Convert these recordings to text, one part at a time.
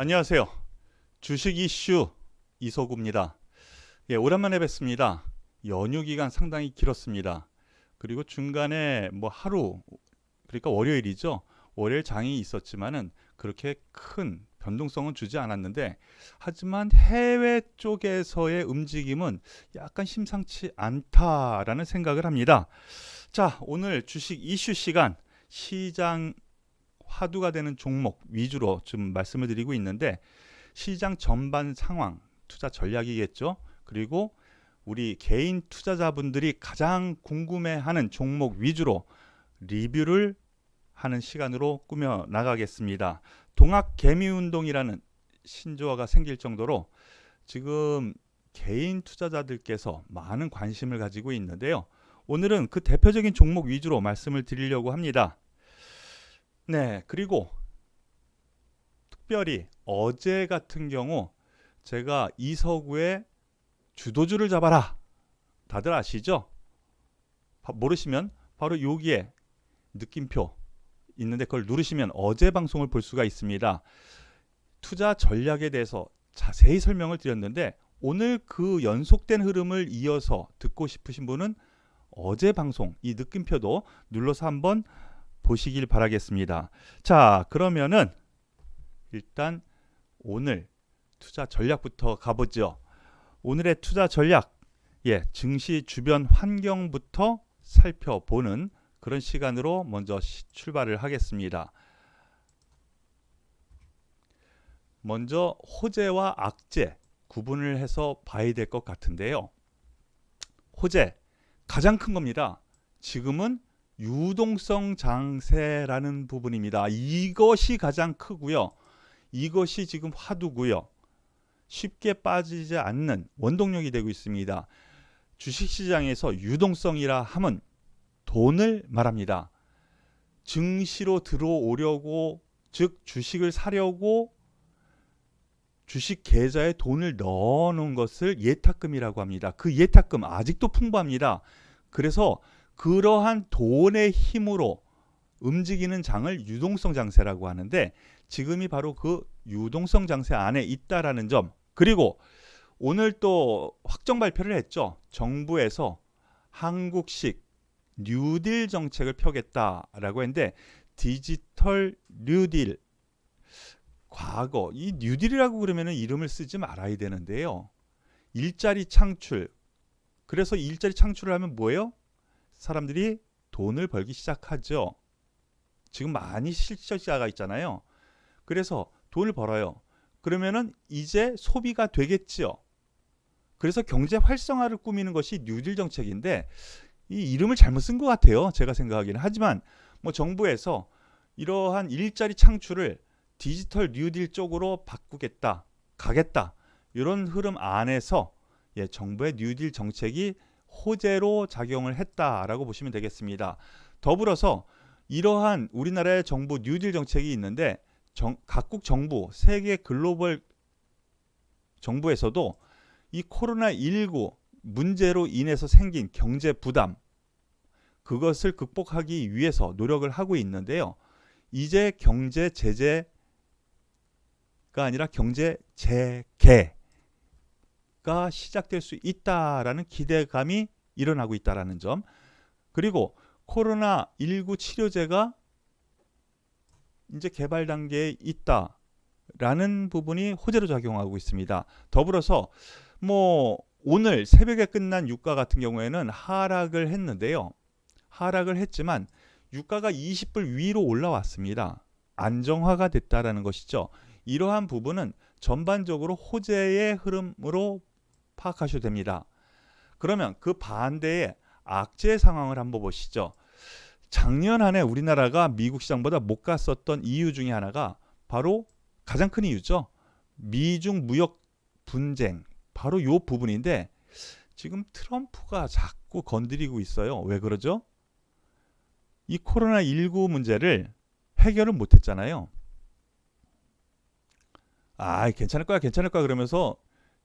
안녕하세요. 주식 이슈 이서구입니다. 예, 오랜만에 뵙습니다. 연휴 기간 상당히 길었습니다. 그리고 중간에 뭐 하루, 그러니까 월요일이죠. 월요일 장이 있었지만은 그렇게 큰 변동성은 주지 않았는데, 하지만 해외 쪽에서의 움직임은 약간 심상치 않다라는 생각을 합니다. 자, 오늘 주식 이슈 시간, 시장 화두가 되는 종목 위주로 좀 말씀을 드리고 있는데, 시장 전반 상황, 투자 전략이겠죠. 그리고 우리 개인 투자자분들이 가장 궁금해하는 종목 위주로 리뷰를 하는 시간으로 꾸며 나가겠습니다. 동학 개미 운동이라는 신조어가 생길 정도로 지금 개인 투자자들께서 많은 관심을 가지고 있는데요. 오늘은 그 대표적인 종목 위주로 말씀을 드리려고 합니다. 네, 그리고 특별히 어제 같은 경우 제가 이서구의 주도주를 잡아라, 다들 아시죠? 모르시면 바로 여기에 느낌표 있는데 그걸 누르시면 어제 방송을 볼 수가 있습니다. 투자 전략에 대해서 자세히 설명을 드렸는데, 오늘 그 연속된 흐름을 이어서 듣고 싶으신 분은 어제 방송 이 느낌표도 눌러서 한번 보시길 바라겠습니다. 자, 그러면은 일단 오늘 투자 전략부터 가보죠. 오늘의 투자 전략, 증시 주변 환경부터 살펴보는 그런 시간으로 먼저 출발을 하겠습니다. 먼저 호재와 악재 구분을 해서 봐야 될 것 같은데요. 호재, 가장 큰 겁니다. 지금은 유동성 장세라는 부분입니다. 이것이 가장 크고요. 이것이 지금 화두고요. 쉽게 빠지지 않는 원동력이 되고 있습니다. 주식시장에서 유동성이라 함은 돈을 말합니다. 증시로 들어오려고, 즉 주식을 사려고 주식 계좌에 돈을 넣어놓은 것을 예탁금이라고 합니다. 그 예탁금 아직도 풍부합니다. 그래서 그러한 돈의 힘으로 움직이는 장을 유동성 장세라고 하는데, 지금이 바로 그 유동성 장세 안에 있다라는 점. 그리고 오늘 또 확정 발표를 했죠. 정부에서 한국식 뉴딜 정책을 펴겠다라고 했는데, 디지털 뉴딜, 과거 이 뉴딜이라고 그러면은 이름을 쓰지 말아야 되는데요. 일자리 창출. 그래서 일자리 창출을 하면 뭐예요? 사람들이 돈을 벌기 시작하죠. 지금 많이 실적자가 있잖아요. 그래서 돈을 벌어요. 그러면은 이제 소비가 되겠지요. 그래서 경제 활성화를 꾸미는 것이 뉴딜 정책인데, 이 이름을 잘못 쓴 것 같아요. 제가 생각하기는. 하지만 뭐 정부에서 이러한 일자리 창출을 디지털 뉴딜 쪽으로 바꾸겠다, 가겠다, 이런 흐름 안에서 정부의 뉴딜 정책이 호재로 작용을 했다라고 보시면 되겠습니다. 더불어서 이러한 우리나라의 정부 뉴딜 정책이 있는데, 각국 정부, 세계 글로벌 정부에서도 이 코로나19 문제로 인해서 생긴 경제 부담, 그것을 극복하기 위해서 노력을 하고 있는데요. 이제 경제 제재가 아니라 경제 재개가 시작될 수 있다라는 기대감이 일어나고 있다라는 점. 그리고 코로나19 치료제가 이제 개발 단계에 있다라는 부분이 호재로 작용하고 있습니다. 더불어서 뭐 오늘 새벽에 끝난 유가 같은 경우에는 하락을 했는데요. 하락을 했지만 유가가 20불 위로 올라왔습니다. 안정화가 됐다라는 것이죠. 이러한 부분은 전반적으로 호재의 흐름으로 파악하셔도 됩니다. 그러면 그 반대의 악재 상황을 한번 보시죠. 작년 한 해 우리나라가 미국 시장보다 못 갔었던 이유 중에 하나가 바로, 가장 큰 이유죠. 미중 무역 분쟁, 바로 이 부분인데, 지금 트럼프가 자꾸 건드리고 있어요. 왜 그러죠? 이 코로나19 문제를 해결을 못했잖아요. 괜찮을 거야 그러면서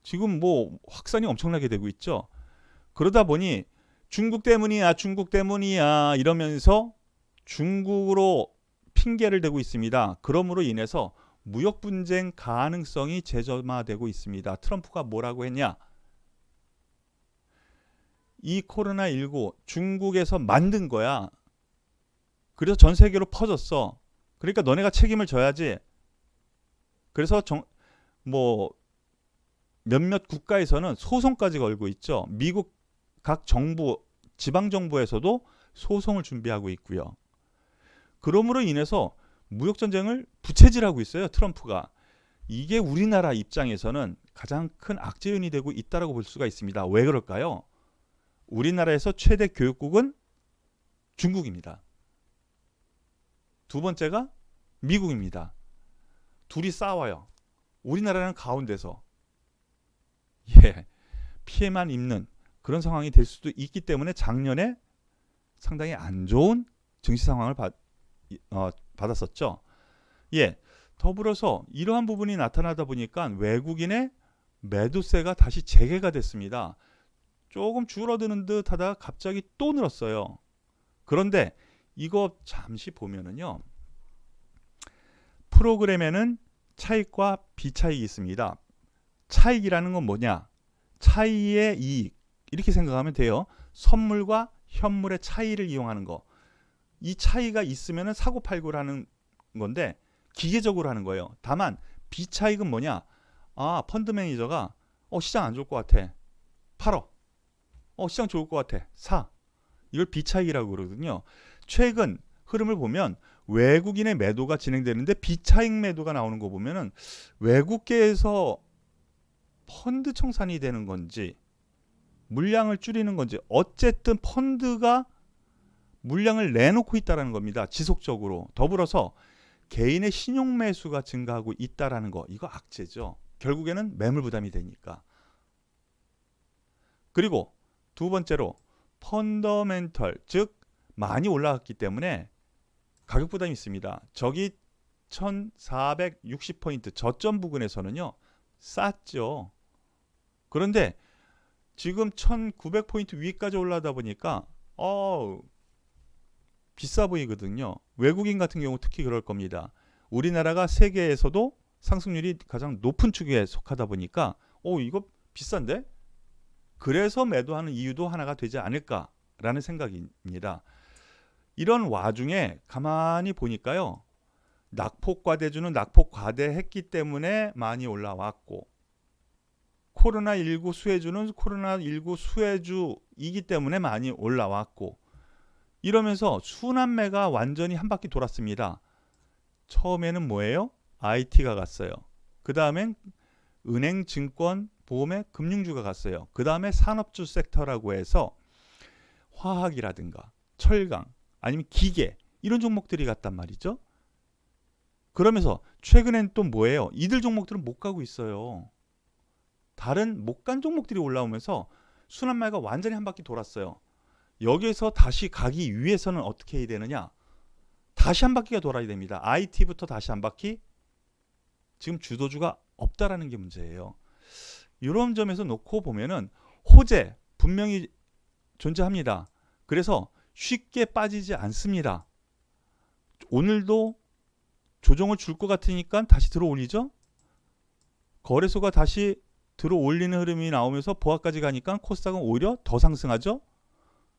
지금 뭐 확산이 엄청나게 되고 있죠. 그러다 보니 중국 때문이야 이러면서 중국으로 핑계를 대고 있습니다. 그러므로 인해서 무역 분쟁 가능성이 재점화되고 있습니다. 트럼프가 뭐라고 했냐? 이 코로나19 중국에서 만든 거야. 그래서 전 세계로 퍼졌어. 그러니까 너네가 책임을 져야지. 그래서 몇몇 국가에서는 소송까지 걸고 있죠. 미국 각 정부, 지방 정부에서도 소송을 준비하고 있고요. 그러므로 인해서 무역 전쟁을 부채질하고 있어요. 트럼프가. 이게 우리나라 입장에서는 가장 큰 악재연이 되고 있다고 볼 수가 있습니다. 왜 그럴까요? 우리나라에서 최대 교역국은 중국입니다. 두 번째가 미국입니다. 둘이 싸워요. 우리나라는 가운데서 피해만 입는 그런 상황이 될 수도 있기 때문에 작년에 상당히 안 좋은 증시 상황을 받았었죠. 더불어서 이러한 부분이 나타나다 보니까 외국인의 매도세가 다시 재개가 됐습니다. 조금 줄어드는 듯 하다가 갑자기 또 늘었어요. 그런데 이거 잠시 보면은요. 프로그램에는 차익과 비차익이 있습니다. 차익이라는 건 뭐냐? 차이의 이익. 이렇게 생각하면 돼요. 선물과 현물의 차이를 이용하는 거. 이 차이가 있으면 사고팔고라는 건데 기계적으로 하는 거예요. 다만 비차익은 뭐냐? 펀드 매니저가 시장 안 좋을 것 같아. 팔어. 시장 좋을 것 같아. 사. 이걸 비차익이라고 그러거든요. 최근 흐름을 보면 외국인의 매도가 진행되는데 비차익 매도가 나오는 거 보면은 외국계에서 펀드 청산이 되는 건지 물량을 줄이는 건지 어쨌든 펀드가 물량을 내놓고 있다는 겁니다. 지속적으로. 더불어서 개인의 신용 매수가 증가하고 있다는 거. 이거 악재죠. 결국에는 매물 부담이 되니까. 그리고 두 번째로 펀더멘털, 즉 많이 올라갔기 때문에 가격 부담이 있습니다. 저기 1460포인트 저점 부근에서는요. 쌌죠. 그런데 지금 1900포인트 위까지 올라다 보니까 비싸 보이거든요. 외국인 같은 경우 특히 그럴 겁니다. 우리나라가 세계에서도 상승률이 가장 높은 축에 속하다 보니까 이거 비싼데? 그래서 매도하는 이유도 하나가 되지 않을까라는 생각입니다. 이런 와중에 가만히 보니까요. 낙폭과대주는 낙폭과대했기 때문에 많이 올라왔고 코로나19 수혜주는 코로나19 수혜주이기 때문에 많이 올라왔고 이러면서 순환매가 완전히 한 바퀴 돌았습니다. 처음에는 뭐예요? IT가 갔어요. 그 다음엔 은행, 증권, 보험의 금융주가 갔어요. 그 다음에 산업주 섹터라고 해서 화학이라든가 철강 아니면 기계 이런 종목들이 갔단 말이죠. 그러면서 최근엔 또 뭐예요? 이들 종목들은 못 가고 있어요. 다른 못 간 종목들이 올라오면서 순환매가 완전히 한 바퀴 돌았어요. 여기에서 다시 가기 위해서는 어떻게 해야 되느냐? 다시 한 바퀴가 돌아야 됩니다. IT부터 다시 한 바퀴. 지금 주도주가 없다라는 게 문제예요. 이런 점에서 놓고 보면은 호재 분명히 존재합니다. 그래서 쉽게 빠지지 않습니다. 오늘도 조정을 줄 것 같으니까 다시 들어 올리죠. 거래소가 다시 들어 올리는 흐름이 나오면서 보합까지 가니까 코스닥은 오히려 더 상승하죠.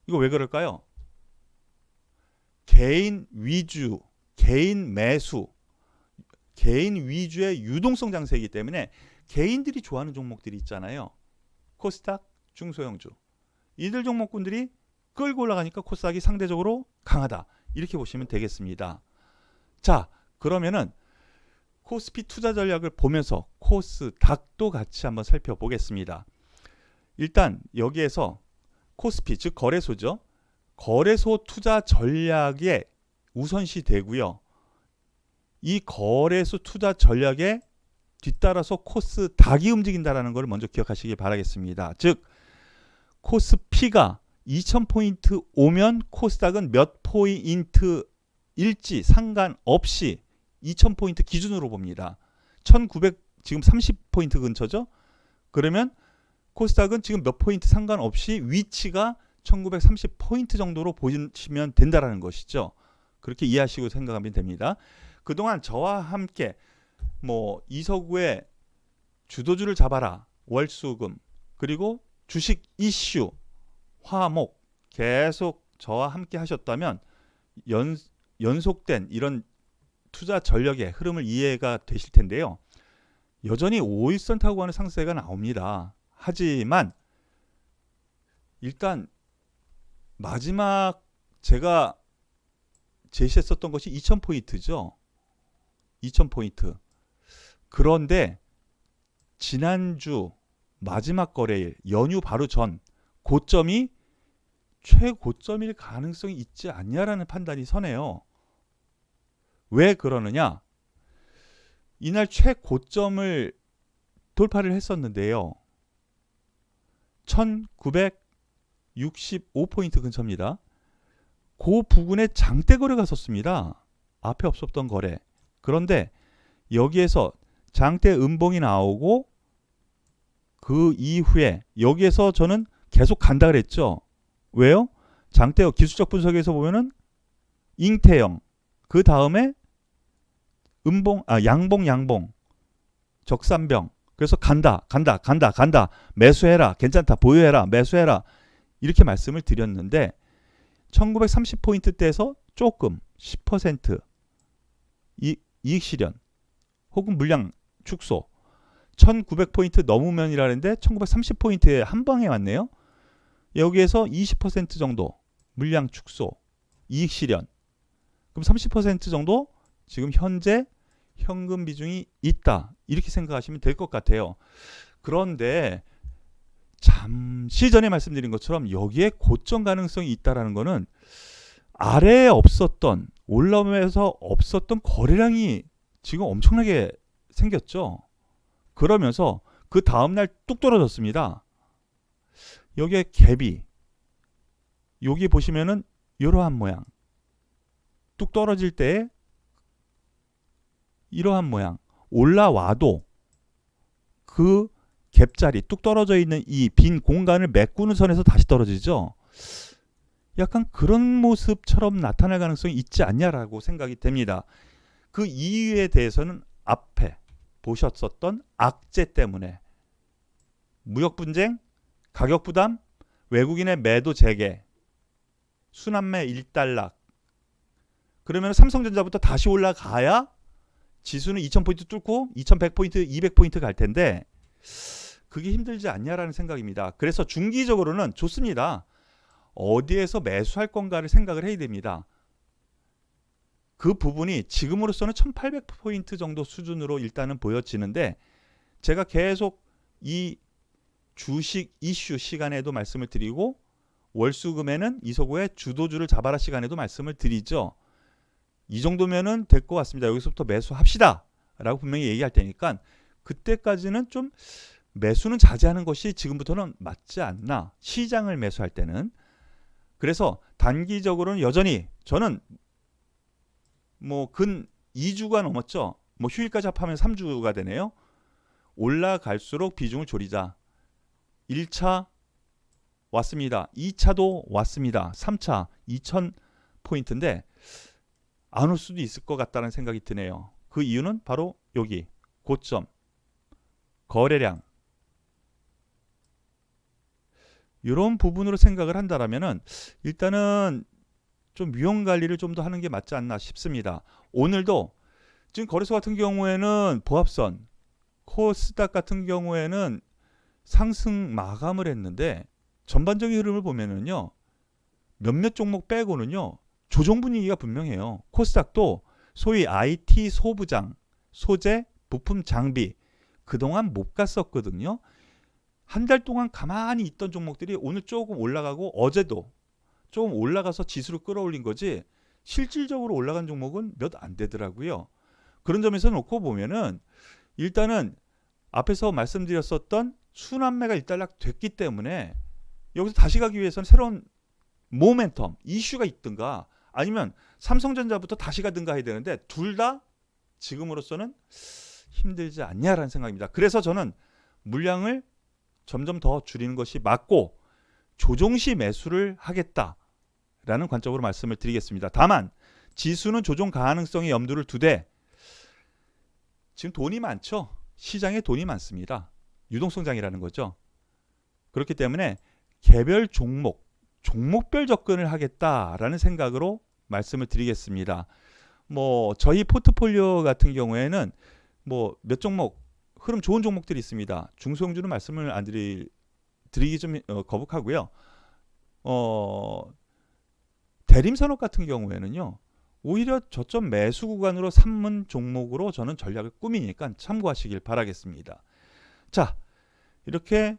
이거 왜 그럴까요? 개인 위주, 개인 매수, 개인 위주의 유동성 장세이기 때문에 개인들이 좋아하는 종목들이 있잖아요. 코스닥, 중소형주. 이들 종목군들이 끌고 올라가니까 코스닥이 상대적으로 강하다. 이렇게 보시면 되겠습니다. 자, 그러면은 코스피 투자 전략을 보면서 코스닥도 같이 한번 살펴보겠습니다. 일단 여기에서 코스피, 즉 거래소죠. 거래소 투자 전략에 우선시 되고요. 이 거래소 투자 전략에 뒤따라서 코스닥이 움직인다는 걸 먼저 기억하시기 바라겠습니다. 즉 코스피가 2000포인트 오면 코스닥은 몇 포인트일지 상관없이 2000포인트 기준으로 봅니다. 1900 지금 30포인트 근처죠. 그러면 코스닥은 지금 몇 포인트 상관없이 위치가 1930포인트 정도로 보시면 된다는 것이죠. 그렇게 이해하시고 생각하면 됩니다. 그동안 저와 함께 뭐 이서구의 주도주를 잡아라, 월수금, 그리고 주식 이슈, 화목 계속 저와 함께 하셨다면 연속된 이런 투자 전력의 흐름을 이해가 되실 텐데요. 여전히 5일선 타고 가는 상세가 나옵니다. 하지만 일단 마지막 제가 제시했었던 것이 2000포인트죠. 2000포인트. 그런데 지난주 마지막 거래일 연휴 바로 전 고점이 최고점일 가능성이 있지 않냐라는 판단이 서네요. 왜 그러느냐? 이날 최고점을 돌파를 했었는데요. 1965포인트 근처입니다. 그 부근에 장대 거래가 섰습니다. 앞에 없었던 거래. 그런데 여기에서 장대 음봉이 나오고 그 이후에 여기에서 저는 계속 간다 그랬죠. 왜요? 장대 기술적 분석에서 보면은 잉태형, 그 다음에 양봉, 적산병. 그래서 간다. 매수해라. 괜찮다. 보유해라. 매수해라. 이렇게 말씀을 드렸는데 1930포인트대에서 조금 10% 이익 실현 혹은 물량 축소 1900포인트 넘으면이라는데 1930포인트에 한 방에 왔네요. 여기에서 20% 정도 물량 축소 이익 실현. 그럼 30% 정도 지금 현재 현금 비중이 있다. 이렇게 생각하시면 될 것 같아요. 그런데 잠시 전에 말씀드린 것처럼 여기에 고점 가능성이 있다라는 것은 아래에 없었던 올라오면서 없었던 거래량이 지금 엄청나게 생겼죠. 그러면서 그 다음날 뚝 떨어졌습니다. 여기에 갭이 여기 보시면은 이러한 모양 뚝 떨어질 때 이러한 모양 올라와도 그 갭자리 뚝 떨어져 있는 이 빈 공간을 메꾸는 선에서 다시 떨어지죠. 약간 그런 모습처럼 나타날 가능성이 있지 않냐라고 생각이 됩니다. 그 이유에 대해서는 앞에 보셨었던 악재 때문에 무역 분쟁, 가격 부담, 외국인의 매도 재개, 순환매 일단락. 그러면 삼성전자부터 다시 올라가야 지수는 2000포인트 뚫고 2100포인트, 200포인트 갈 텐데 그게 힘들지 않냐라는 생각입니다. 그래서 중기적으로는 좋습니다. 어디에서 매수할 건가를 생각을 해야 됩니다. 그 부분이 지금으로서는 1800포인트 정도 수준으로 일단은 보여지는데 제가 계속 이 주식 이슈 시간에도 말씀을 드리고 월수금에는 이서구의 주도주를 잡아라 시간에도 말씀을 드리죠. 이 정도면은 될 것 같습니다. 여기서부터 매수합시다 라고 분명히 얘기할 테니까 그때까지는 좀 매수는 자제하는 것이 지금부터는 맞지 않나, 시장을 매수할 때는. 그래서 단기적으로는 여전히 저는 뭐 근 2주가 넘었죠. 뭐 휴일까지 합하면 3주가 되네요. 올라갈수록 비중을 줄이자. 1차 왔습니다. 2차도 왔습니다. 3차 2000포인트인데 안 올 수도 있을 것 같다는 생각이 드네요. 그 이유는 바로 여기 고점, 거래량 이런 부분으로 생각을 한다라면은 일단은 좀 위험 관리를 좀 더 하는 게 맞지 않나 싶습니다. 오늘도 지금 거래소 같은 경우에는 보합선, 코스닥 같은 경우에는 상승 마감을 했는데 전반적인 흐름을 보면은요 몇몇 종목 빼고는요 조정 분위기가 분명해요. 코스닥도 소위 IT 소부장, 소재, 부품 장비 그동안 못 갔었거든요. 한 달 동안 가만히 있던 종목들이 오늘 조금 올라가고 어제도 조금 올라가서 지수를 끌어올린 거지 실질적으로 올라간 종목은 몇 안 되더라고요. 그런 점에서 놓고 보면은 일단은 앞에서 말씀드렸었던 순환매가 일단락 됐기 때문에 여기서 다시 가기 위해서는 새로운 모멘텀, 이슈가 있든가 아니면 삼성전자부터 다시 가든가 해야 되는데 둘 다 지금으로서는 힘들지 않냐라는 생각입니다. 그래서 저는 물량을 점점 더 줄이는 것이 맞고 조종시 매수를 하겠다라는 관점으로 말씀을 드리겠습니다. 다만 지수는 조종 가능성의 염두를 두되 지금 돈이 많죠. 시장에 돈이 많습니다. 유동성장이라는 거죠. 그렇기 때문에 개별 종목별 접근을 하겠다라는 생각으로 말씀을 드리겠습니다. 뭐 저희 포트폴리오 같은 경우에는 뭐 몇 종목 흐름 좋은 종목들이 있습니다. 중소형주는 말씀을 안 드리기 좀 거북하고요. 대림산업 같은 경우에는요. 오히려 저점 매수 구간으로 삼는 종목으로 저는 전략을 꾸미니까 참고하시길 바라겠습니다. 자, 이렇게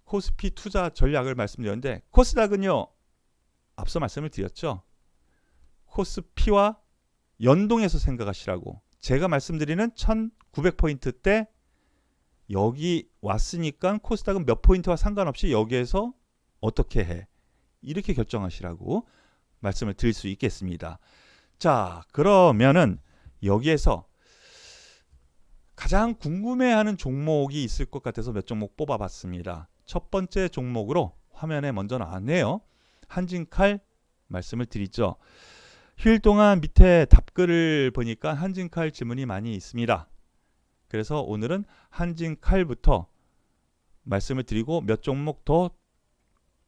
코스피 투자 전략을 말씀드렸는데 코스닥은요. 앞서 말씀을 드렸죠. 코스피와 연동해서 생각하시라고. 제가 말씀드리는 1900포인트 때 여기 왔으니까 코스닥은 몇 포인트와 상관없이 여기에서 어떻게 해. 이렇게 결정하시라고 말씀을 드릴 수 있겠습니다. 자, 그러면은 여기에서 가장 궁금해하는 종목이 있을 것 같아서 몇 종목 뽑아봤습니다. 첫 번째 종목으로 화면에 먼저 나왔네요. 한진칼 말씀을 드리죠. 휴일 동안 밑에 답글을 보니까 한진칼 질문이 많이 있습니다. 그래서 오늘은 한진칼부터 말씀을 드리고 몇 종목 더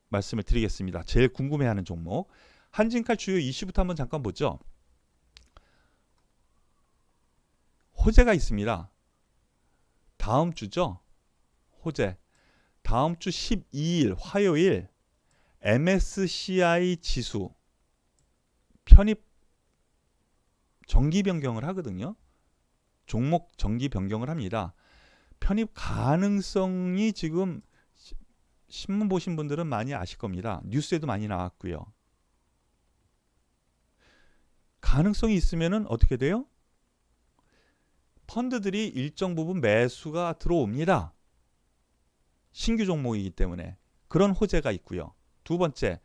말씀을 드리겠습니다. 제일 궁금해하는 종목. 한진칼 주요 이슈부터 한번 잠깐 보죠. 호재가 있습니다. 다음 주죠. 호재. 다음 주 12일 화요일 MSCI 지수 편입 정기 변경을 하거든요. 종목 정기 변경을 합니다. 편입 가능성이 지금 신문 보신 분들은 많이 아실 겁니다. 뉴스에도 많이 나왔고요. 가능성이 있으면은 어떻게 돼요? 펀드들이 일정 부분 매수가 들어옵니다. 신규 종목이기 때문에 그런 호재가 있고요. 두 번째,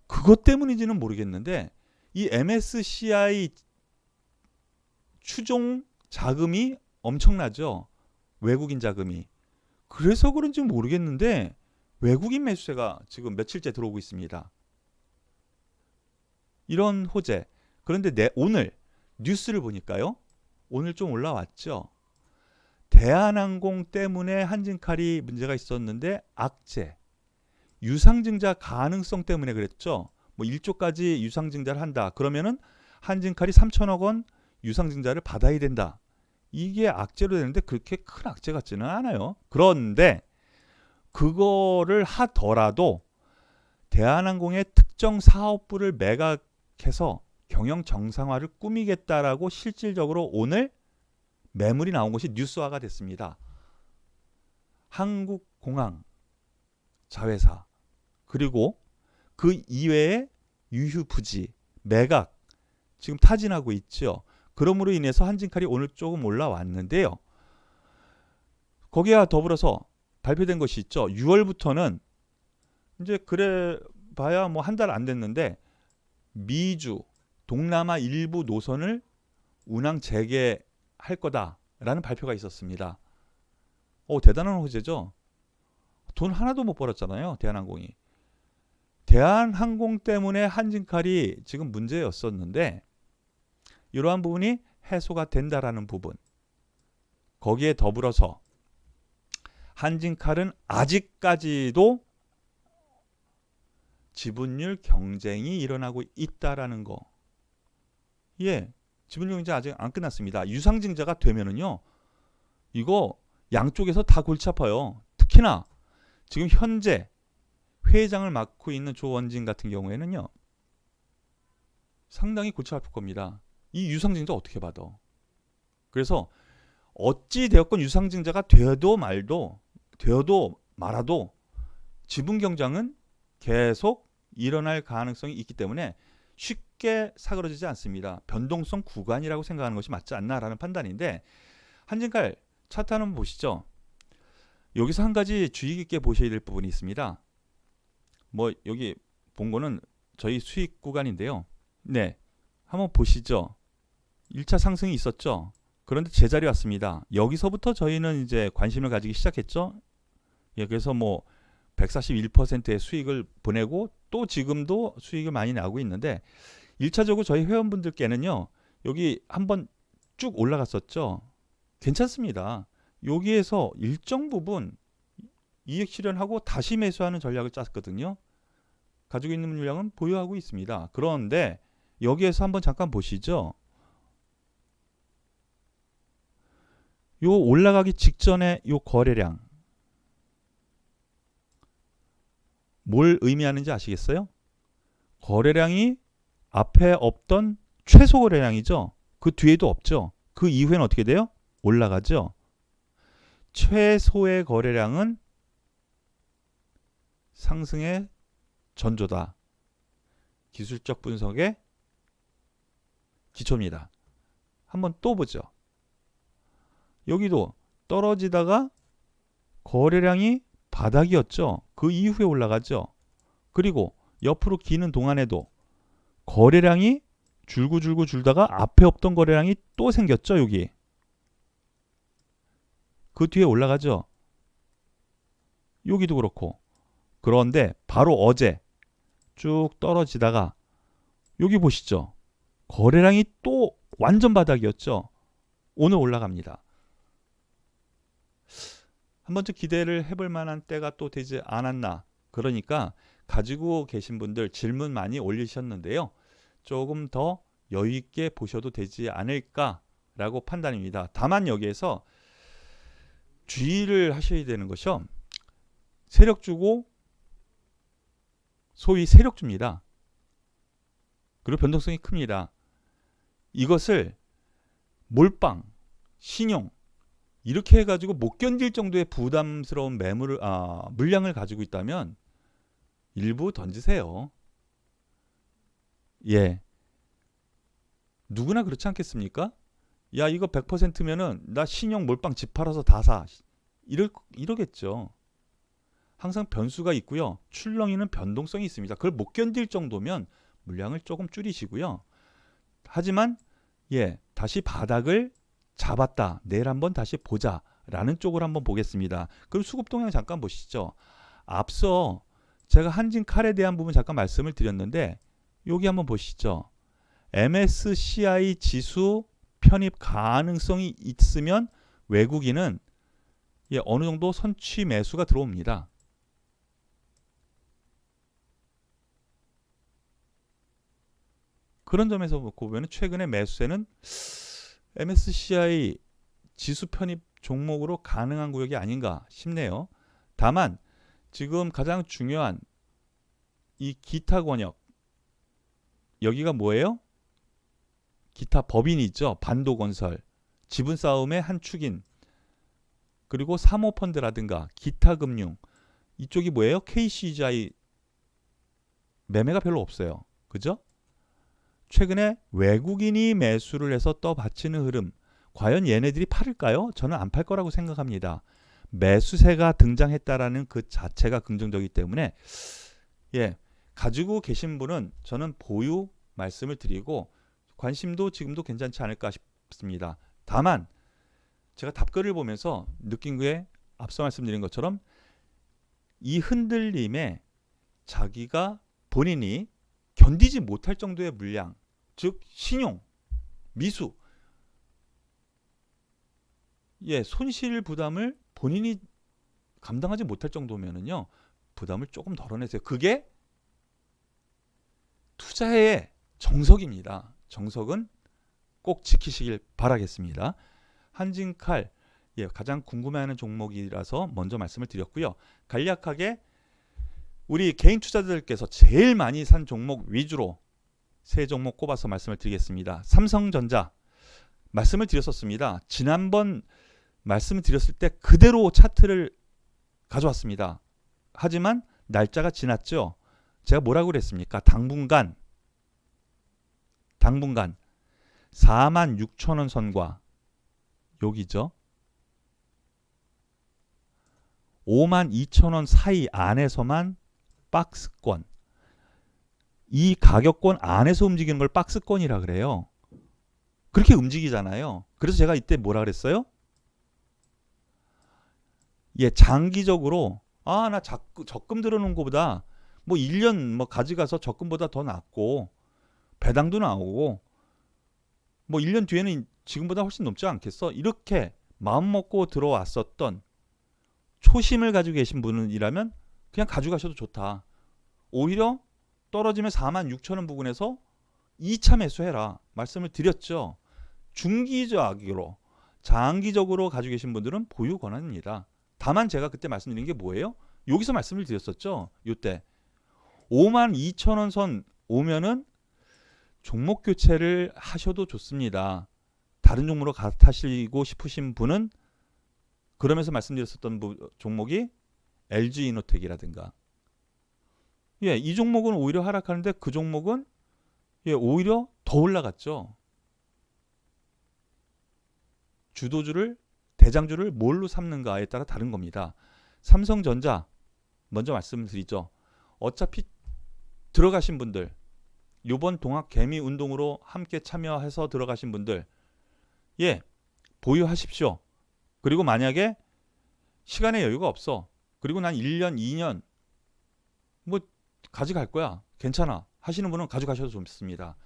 그것 때문인지는 모르겠는데 이 MSCI 추종 자금이 엄청나죠. 외국인 자금이. 그래서 그런지 모르겠는데 외국인 매수세가 지금 며칠째 들어오고 있습니다. 이런 호재. 그런데 오늘 뉴스를 보니까요. 오늘 좀 올라왔죠. 대한항공 때문에 한진칼이 문제가 있었는데 악재, 유상증자 가능성 때문에 그랬죠. 뭐 1조까지 유상증자를 한다. 그러면은 한진칼이 3천억 원 유상증자를 받아야 된다. 이게 악재로 되는데 그렇게 큰 악재 같지는 않아요. 그런데 그거를 하더라도 대한항공의 특정 사업부를 매각해서 경영 정상화를 꾸미겠다라고 실질적으로 오늘 매물이 나온 것이 뉴스화가 됐습니다. 한국공항 자회사 그리고 그 이외에 유휴부지 매각 지금 타진하고 있죠. 그러므로 인해서 한진칼이 오늘 조금 올라왔는데요. 거기와 더불어서 발표된 것이 있죠. 6월부터는 이제 그래 봐야 뭐 한 달 안 됐는데 미주 동남아 일부 노선을 운항 재개할 거다라는 발표가 있었습니다. 대단한 호재죠. 돈 하나도 못 벌었잖아요. 대한항공이. 대한항공 때문에 한진칼이 지금 문제였었는데 이러한 부분이 해소가 된다라는 부분. 거기에 더불어서 한진칼은 아직까지도 지분율 경쟁이 일어나고 있다라는 거. 예, 지분율 경쟁 아직 안 끝났습니다. 유상증자가 되면은요, 이거 양쪽에서 다 골치 아파요. 특히나 지금 현재 회장을 맡고 있는 조원진 같은 경우에는요, 상당히 골치 아플 겁니다. 이 유상증자 어떻게 받아? 그래서 어찌 되었건 유상증자가 되어도 말아도 지분 경쟁은 계속 일어날 가능성이 있기 때문에 쉽게 사그러지지 않습니다. 변동성 구간이라고 생각하는 것이 맞지 않나라는 판단인데 한진칼 차트 한번 보시죠. 여기서 한 가지 주의 깊게 보셔야 될 부분이 있습니다. 뭐 여기 본 거는 저희 수익 구간인데요. 네, 한번 보시죠. 1차 상승이 있었죠. 그런데 제자리 왔습니다. 여기서부터 저희는 이제 관심을 가지기 시작했죠. 예, 그래서 뭐 141%의 수익을 보내고 또 지금도 수익을 많이 나고 있는데 1차적으로 저희 회원분들께는요. 여기 한번 쭉 올라갔었죠. 괜찮습니다. 여기에서 일정 부분 이익 실현하고 다시 매수하는 전략을 짰거든요. 가지고 있는 물량은 보유하고 있습니다. 그런데 여기에서 한번 잠깐 보시죠. 요 올라가기 직전에 요 거래량 뭘 의미하는지 아시겠어요? 거래량이 앞에 없던 최소 거래량이죠. 그 뒤에도 없죠. 그 이후에는 어떻게 돼요? 올라가죠. 최소의 거래량은 상승의 전조다. 기술적 분석의 기초입니다. 한번 또 보죠. 여기도 떨어지다가 거래량이 바닥이었죠. 그 이후에 올라가죠. 그리고 옆으로 기는 동안에도 거래량이 줄고 줄다가 앞에 없던 거래량이 또 생겼죠. 여기. 그 뒤에 올라가죠. 여기도 그렇고. 그런데 바로 어제 쭉 떨어지다가 여기 보시죠. 거래량이 또 완전 바닥이었죠. 오늘 올라갑니다. 한 번쯤 기대를 해볼 만한 때가 또 되지 않았나. 그러니까 가지고 계신 분들 질문 많이 올리셨는데요. 조금 더 여유 있게 보셔도 되지 않을까라고 판단입니다. 다만 여기에서 주의를 하셔야 되는 것이요. 세력주고 소위 세력주입니다. 그리고 변동성이 큽니다. 이것을 몰빵, 신용 이렇게 해가지고 못 견딜 정도의 부담스러운 물량을 가지고 있다면 일부 던지세요. 예, 누구나 그렇지 않겠습니까? 야, 이거 100%면은 나 신용 몰빵 집 팔아서 다 사. 이러겠죠. 항상 변수가 있고요. 출렁이는 변동성이 있습니다. 그걸 못 견딜 정도면 물량을 조금 줄이시고요. 하지만 다시 바닥을 잡았다. 내일 한번 다시 보자. 라는 쪽으로 한번 보겠습니다. 그럼 수급 동향 잠깐 보시죠. 앞서 제가 한진칼에 대한 부분 잠깐 말씀을 드렸는데 여기 한번 보시죠. MSCI 지수 편입 가능성이 있으면 외국인은 어느 정도 선취 매수가 들어옵니다. 그런 점에서 보면 최근에 매수세는 MSCI 지수 편입 종목으로 가능한 구역이 아닌가 싶네요. 다만 지금 가장 중요한 이 기타 권역 여기가 뭐예요? 기타 법인이 있죠. 반도건설, 지분 싸움의 한 축인, 그리고 사모펀드라든가 기타 금융 이쪽이 뭐예요? KCGI 매매가 별로 없어요. 그죠? 최근에 외국인이 매수를 해서 떠받치는 흐름, 과연 얘네들이 팔을까요? 저는 안 팔 거라고 생각합니다. 매수세가 등장했다라는 그 자체가 긍정적이기 때문에 가지고 계신 분은 저는 보유 말씀을 드리고 관심도 지금도 괜찮지 않을까 싶습니다. 다만 제가 답글을 보면서 느낀 게 앞서 말씀드린 것처럼 이 흔들림에 자기가 본인이 견디지 못할 정도의 물량, 즉 신용, 미수, 손실 부담을 본인이 감당하지 못할 정도면은요, 부담을 조금 덜어내세요. 그게 투자의 정석입니다. 정석은 꼭 지키시길 바라겠습니다. 한진칼 가장 궁금해하는 종목이라서 먼저 말씀을 드렸고요. 간략하게 우리 개인 투자자들께서 제일 많이 산 종목 위주로 세 종목 꼽아서 말씀을 드리겠습니다. 삼성전자 말씀을 드렸었습니다. 지난번 말씀을 드렸을 때 그대로 차트를 가져왔습니다. 하지만 날짜가 지났죠. 제가 뭐라고 그랬습니까? 당분간 46,000원 선과 여기죠. 52,000원 사이 안에서만 박스권, 이 가격권 안에서 움직이는 걸 박스권이라 그래요. 그렇게 움직이잖아요. 그래서 제가 이때 뭐라 그랬어요? 장기적으로 나 적금 들어놓은 것보다 뭐 1년 가져가서 적금보다 더 낫고 배당도 나오고 뭐 1년 뒤에는 지금보다 훨씬 높지 않겠어? 이렇게 마음 먹고 들어왔었던 초심을 가지고 계신 분이라면 그냥 가져가셔도 좋다. 오히려 떨어지면 46,000원 부근에서 2차 매수해라 말씀을 드렸죠. 중기적으로 장기적으로 가지고 계신 분들은 보유 권한입니다. 다만 제가 그때 말씀드린 게 뭐예요? 여기서 말씀을 드렸었죠. 이때 52,000원 선 오면은 종목 교체를 하셔도 좋습니다. 다른 종목으로 갈아타시고 싶으신 분은 그러면서 말씀드렸었던 종목이 LG이노텍이라든가 이 종목은 오히려 하락하는데 그 종목은 오히려 더 올라갔죠. 주도주를 대장주를 뭘로 삼는가에 따라 다른 겁니다. 삼성전자 먼저 말씀드리죠. 어차피 들어가신 분들 이번 동학 개미 운동으로 함께 참여해서 들어가신 분들 보유하십시오. 그리고 만약에 시간의 여유가 없어. 그리고 난 1년, 2년 뭐 가져갈 거야. 괜찮아. 하시는 분은 가져가셔도 좋습니다.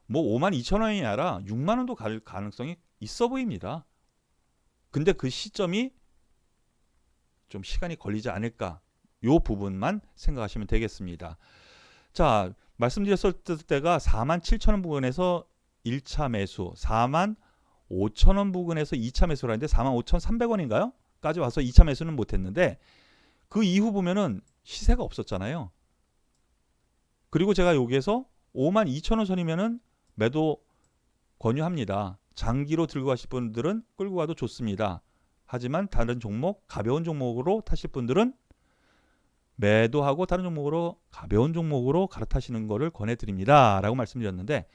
뭐 52,000원이 아니라 6만 원도 갈 가능성이 있어 보입니다. 근데 그 시점이 좀 시간이 걸리지 않을까. 요 부분만 생각하시면 되겠습니다. 자, 말씀드렸을 때가 47,000원 부근에서 1차 매수, 45,000원 부근에서 2차 매수라는데 45,300원인가요? 까지 와서 2차 매수는 못했는데 그 이후 보면은 시세가 없었잖아요. 그리고 제가 여기에서 52,000원 선이면은 매도 권유합니다. 장기로 들고 가실 분들은 끌고 가도 좋습니다. 하지만 다른 종목, 가벼운 종목으로 타실 분들은 매도하고 다른 종목으로 가벼운 종목으로 갈아타시는 것을 권해드립니다. 라고 말씀드렸는데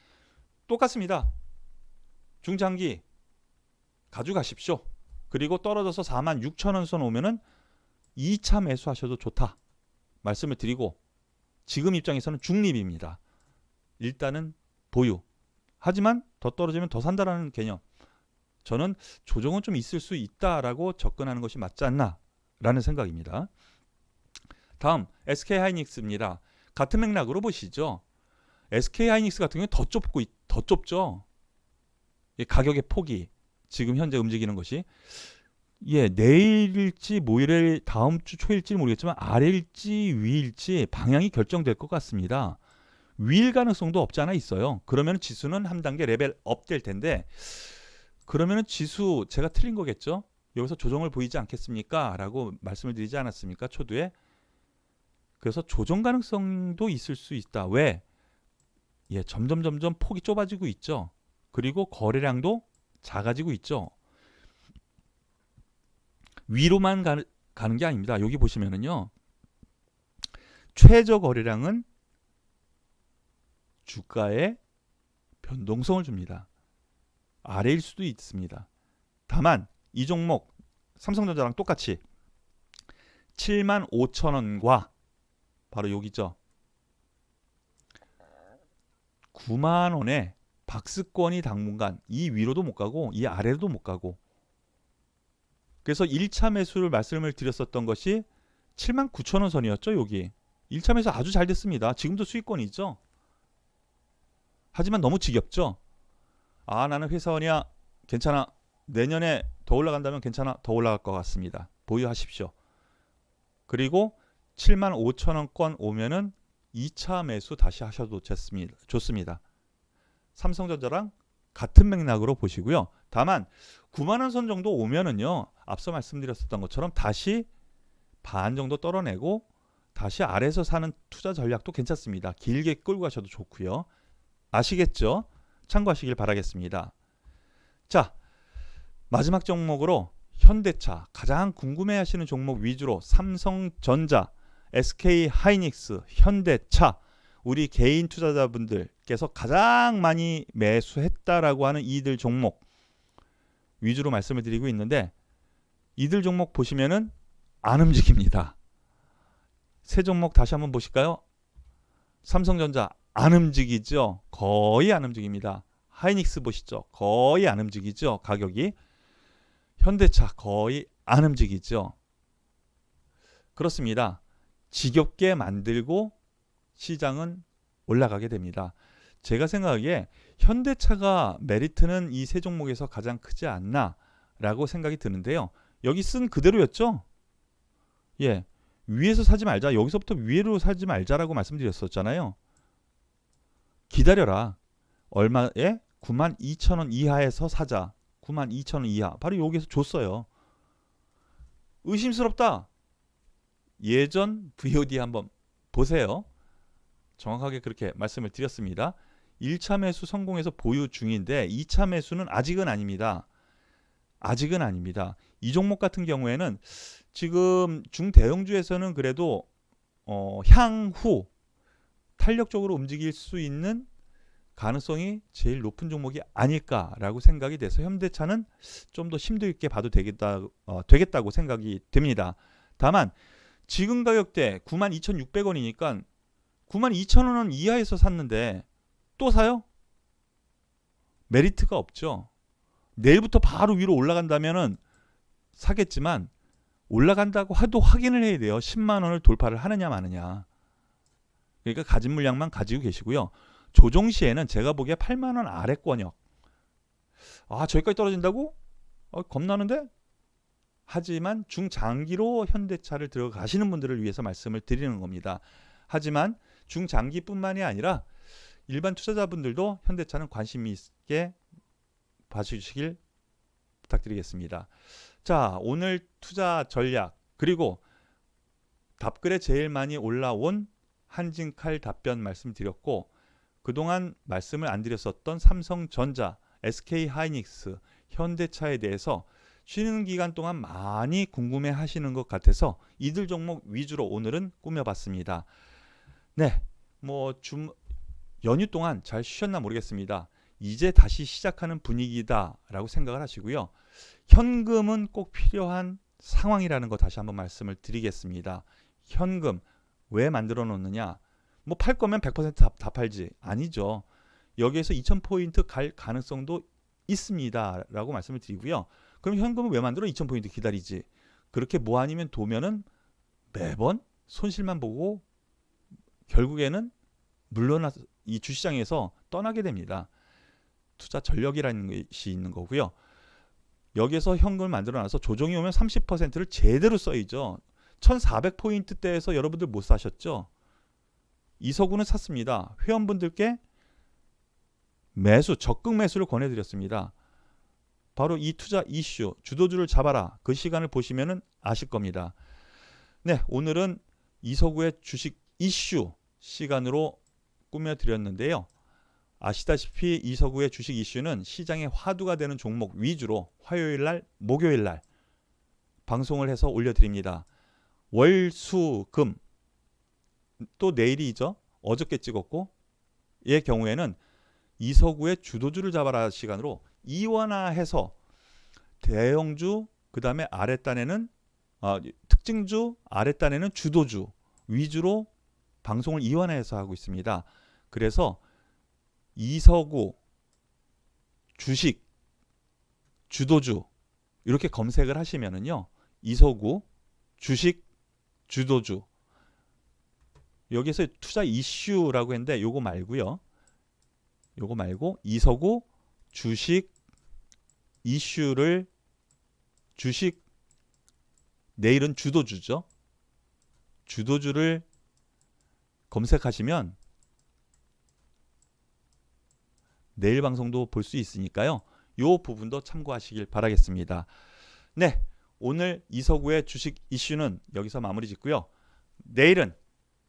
똑같습니다. 중장기 가져가십시오. 그리고 떨어져서 46,000원 선 오면은 2차 매수하셔도 좋다. 말씀을 드리고 지금 입장에서는 중립입니다. 일단은 보유. 하지만 더 떨어지면 더 산다라는 개념. 저는 조정은 좀 있을 수 있다라고 접근하는 것이 맞지 않나라는 생각입니다. 다음 SK하이닉스입니다. 같은 맥락으로 보시죠. SK하이닉스 같은 경우는 더 좁죠. 가격의 폭이 지금 현재 움직이는 것이 내일일지 모레 다음 주 초일지 모르겠지만 아래일지 위일지 방향이 결정될 것 같습니다. 위일 가능성도 없지 않아 있어요. 그러면 지수는 한 단계 레벨업 될 텐데 그러면 지수 제가 틀린 거겠죠. 여기서 조정을 보이지 않겠습니까? 라고 말씀을 드리지 않았습니까? 초두에. 그래서 조정 가능성도 있을 수 있다. 왜? 점점 폭이 좁아지고 있죠. 그리고 거래량도 작아지고 있죠. 위로만 가는 게 아닙니다. 여기 보시면은요. 최저 거래량은 주가에 변동성을 줍니다. 아래일 수도 있습니다. 다만 이 종목 삼성전자랑 똑같이 75,000원과 바로 여기죠. 9만 원에 박스권이 당분간 이 위로도 못 가고 이 아래로도 못 가고 그래서 1차 매수를 말씀을 드렸었던 것이 79,000원 선이었죠. 여기 1차 매수 아주 잘 됐습니다. 지금도 수익권이 있죠. 하지만 너무 지겹죠. 나는 회사원이야. 괜찮아. 내년에 더 올라간다면 괜찮아. 더 올라갈 것 같습니다. 보유하십시오. 그리고 75,000원권 오면은 2차 매수 다시 하셔도 좋습니다. 삼성전자랑 같은 맥락으로 보시고요. 다만 9만 원 선 정도 오면은요. 앞서 말씀드렸었던 것처럼 다시 반 정도 떨어내고 다시 아래에서 사는 투자 전략도 괜찮습니다. 길게 끌고 가셔도 좋고요. 아시겠죠? 참고하시길 바라겠습니다. 자, 마지막 종목으로 현대차, 가장 궁금해하시는 종목 위주로 삼성전자, SK하이닉스, 현대차, 우리 개인 투자자분들께서 가장 많이 매수했다라고 하는 이들 종목 위주로 말씀을 드리고 있는데 이들 종목 보시면은 안 움직입니다. 세 종목 다시 한번 보실까요? 삼성전자 안 움직이죠. 거의 안 움직입니다. 하이닉스 보시죠. 거의 안 움직이죠. 가격이. 현대차 거의 안 움직이죠. 그렇습니다. 지겹게 만들고 시장은 올라가게 됩니다. 제가 생각하기에 현대차가 메리트는 이 세 종목에서 가장 크지 않나 라고 생각이 드는데요. 여기 쓴 그대로였죠? 예, 위에서 사지 말자. 여기서부터 위로 사지 말자라고 말씀드렸었잖아요. 기다려라. 얼마에? 92,000원 이하에서 사자. 92,000원 이하. 바로 여기서 줬어요. 의심스럽다. 예전 VOD 한번 보세요. 정확하게 그렇게 말씀을 드렸습니다. 1차 매수 성공해서 보유 중인데 2차 매수는 아직은 아닙니다. 아직은 아닙니다. 이 종목 같은 경우에는 지금 중대형주에서는 그래도 향후 탄력적으로 움직일 수 있는 가능성이 제일 높은 종목이 아닐까라고 생각이 돼서 현대차는 좀 더 심도 있게 봐도 되겠다고 생각이 됩니다. 다만 지금 가격대 92,600원이니까 92,000원 이하에서 샀는데 또 사요? 메리트가 없죠. 내일부터 바로 위로 올라간다면은 사겠지만 올라간다고 하도 확인을 해야 돼요. 10만 원을 돌파를 하느냐 마느냐. 그러니까 가진 물량만 가지고 계시고요. 조정 시에는 제가 보기에 8만 원 아래권역. 아, 저기까지 떨어진다고? 겁나는데? 하지만 중장기로 현대차를 들어가시는 분들을 위해서 말씀을 드리는 겁니다. 하지만 중장기뿐만이 아니라 일반 투자자분들도 현대차는 관심 있게 봐주시길 부탁드리겠습니다. 자, 오늘 투자 전략 그리고 답글에 제일 많이 올라온 한진칼 답변 말씀드렸고 그동안 말씀을 안 드렸었던 삼성전자, SK하이닉스, 현대차에 대해서 쉬는 기간 동안 많이 궁금해 하시는 것 같아서 이들 종목 위주로 오늘은 꾸며봤습니다. 네, 연휴 동안 잘 쉬셨나 모르겠습니다. 이제 다시 시작하는 분위기다라고 생각을 하시고요. 현금은 꼭 필요한 상황이라는 거 다시 한번 말씀을 드리겠습니다. 현금 왜 만들어 놓느냐? 팔 거면 100% 다 팔지. 아니죠. 여기에서 2,000포인트 갈 가능성도 있습니다. 라고 말씀을 드리고요. 그럼 현금을 왜 만들어? 2,000포인트 기다리지. 그렇게 뭐 아니면 도면은 매번 손실만 보고 결국에는 물러나 이 주시장에서 떠나게 됩니다. 투자 전력이라는 것이 있는 거고요. 여기에서 현금을 만들어놔서 조정이 오면 30%를 제대로 써야죠. 1,400포인트대에서 여러분들 못 사셨죠? 이서구는 샀습니다. 회원분들께 적극 매수를 권해드렸습니다. 바로 이 투자 이슈, 주도주를 잡아라. 그 시간을 보시면 아실 겁니다. 네, 오늘은 이서구의 주식 이슈 시간으로 꾸며드렸는데요. 아시다시피 이서구의 주식 이슈는 시장의 화두가 되는 종목 위주로 화요일날, 목요일날 방송을 해서 올려드립니다. 월, 수, 금, 또 내일이죠. 어저께 찍었고 의 경우에는 이서구의 주도주를 잡아라 시간으로 이원화해서 대형주, 그 다음에 아랫단에는 특징주, 아랫단에는 주도주 위주로 방송을 이원화해서 하고 있습니다. 그래서 이서구 주식 주도주 이렇게 검색을 하시면은요. 이서구 주식 주도주 여기서 투자 이슈라고 했는데 요거 말고요. 요거 말고 이서구 주식 이슈를 주식 내일은 주도주죠. 주도주를 검색하시면 내일 방송도 볼 수 있으니까요. 요 부분도 참고하시길 바라겠습니다. 네, 오늘 이서구의 주식 이슈는 여기서 마무리 짓고요. 내일은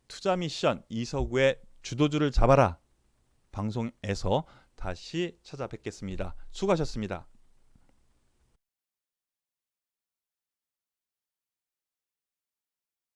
투자 미션 이서구의 주도주를 잡아라 방송에서 다시 찾아뵙겠습니다. 수고하셨습니다.